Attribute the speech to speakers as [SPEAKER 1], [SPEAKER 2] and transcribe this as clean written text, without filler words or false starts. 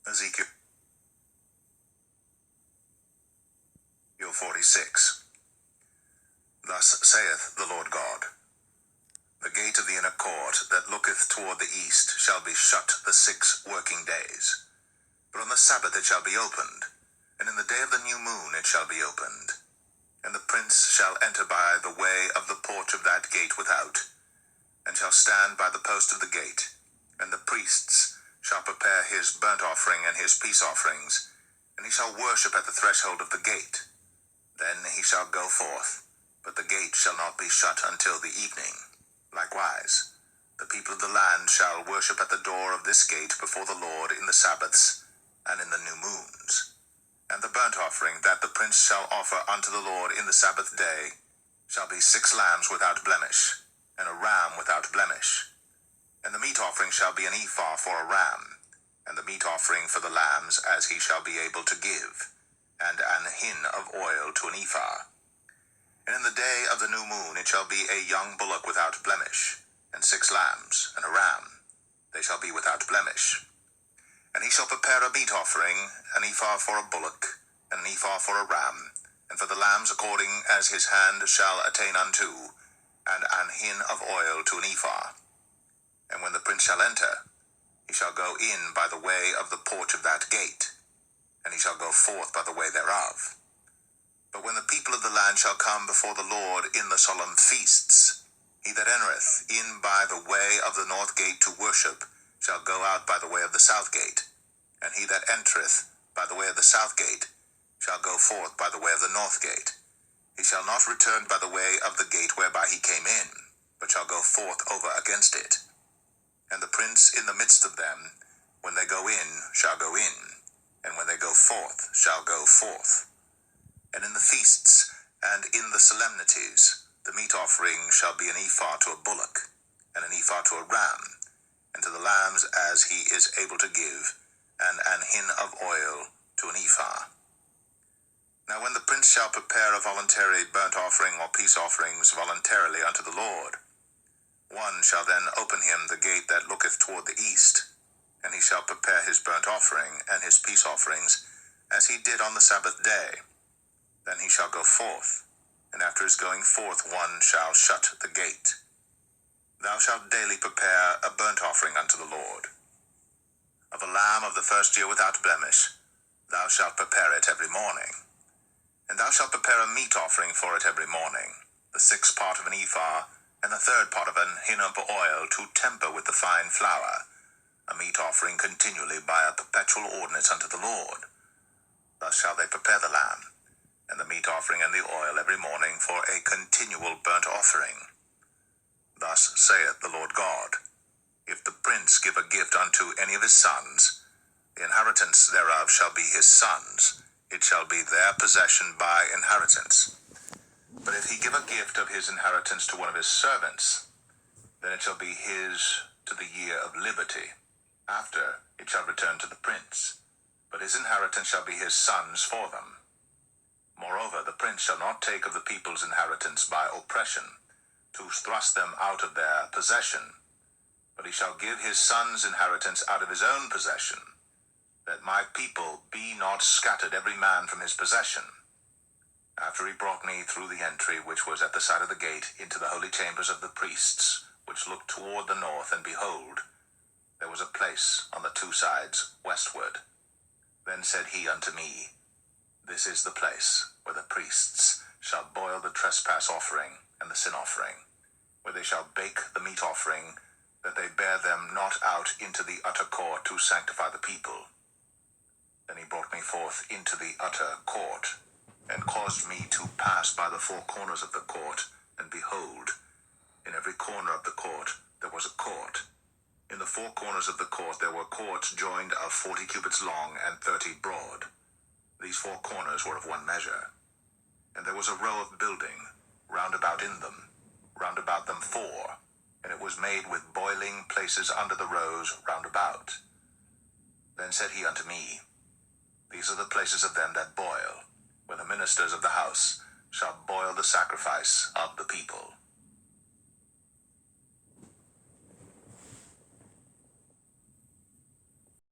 [SPEAKER 1] Ezekiel 46. Thus saith the Lord God, The gate of the inner court that looketh toward the east shall be shut the 6 working days. But on the Sabbath it shall be opened, and in the day of the new moon it shall be opened. And the prince shall enter by the way of the porch of that gate without, and shall stand by the post of the gate. And the priests shall prepare his burnt offering and his peace offerings, and he shall worship at the threshold of the gate. Then he shall go forth, but the gate shall not be shut until the evening. Likewise, the people of the land shall worship at the door of this gate before the Lord in the Sabbaths and in the new moons. And the burnt offering that the prince shall offer unto the Lord in the Sabbath day shall be 6 lambs without blemish, and a ram without blemish. And the meat offering shall be an ephah for a ram, and the meat offering for the lambs as he shall be able to give, and an hin of oil to an ephah. And in the day of the new moon it shall be a young bullock without blemish, and 6 lambs, and a ram. They shall be without blemish. And he shall prepare a meat offering, an ephah for a bullock, and an ephah for a ram, and for the lambs according as his hand shall attain unto, and an hin of oil to an ephah. And when the prince shall enter, he shall go in by the way of the porch of that gate, and he shall go forth by the way thereof. But when the people of the land shall come before the Lord in the solemn feasts, he that entereth in by the way of the north gate to worship shall go out by the way of the south gate, and he that entereth by the way of the south gate shall go forth by the way of the north gate. He shall not return by the way of the gate whereby he came in, but shall go forth over against it. And the prince in the midst of them, when they go in, shall go in, and when they go forth, shall go forth. And in the feasts and in the solemnities, the meat offering shall be an ephah to a bullock, and an ephah to a ram, and to the lambs as he is able to give, and an hin of oil to an ephah. Now when the prince shall prepare a voluntary burnt offering or peace offerings voluntarily unto the Lord, one shall then open him the gate that looketh toward the east, and he shall prepare his burnt offering and his peace offerings, as he did on the Sabbath day. Then he shall go forth, and after his going forth one shall shut the gate. Thou shalt daily prepare a burnt offering unto the Lord. Of a lamb of the first year without blemish, thou shalt prepare it every morning. And thou shalt prepare a meat offering for it every morning, the 6th part of an ephah, and the 3rd part of an hin of oil to temper with the fine flour, a meat offering continually by a perpetual ordinance unto the Lord. Thus shall they prepare the lamb, and the meat offering and the oil every morning for a continual burnt offering. Thus saith the Lord God, If the prince give a gift unto any of his sons, the inheritance thereof shall be his sons', it shall be their possession by inheritance. But if he give a gift of his inheritance to one of his servants, then it shall be his to the year of liberty. After it shall return to the prince, but his inheritance shall be his sons' for them. Moreover, the prince shall not take of the people's inheritance by oppression, to thrust them out of their possession, but he shall give his sons' inheritance out of his own possession, that my people be not scattered every man from his possession. After he brought me through the entry which was at the side of the gate into the holy chambers of the priests, which looked toward the north, and behold, there was a place on the 2 sides westward. Then said he unto me, This is the place where the priests shall boil the trespass offering and the sin offering, where they shall bake the meat offering, that they bear them not out into the utter court to sanctify the people. Then he brought me forth into the utter court, and caused me to pass by the 4 corners of the court, and behold, in every corner of the court there was a court. In the 4 corners of the court there were courts joined of 40 cubits long and 30 broad. These 4 corners were of one measure. And there was a row of building round about in them, round about them 4, and it was made with boiling places under the rows round about. Then said he unto me, These are the places of them that boil, where the ministers of the house shall boil the sacrifice of the people.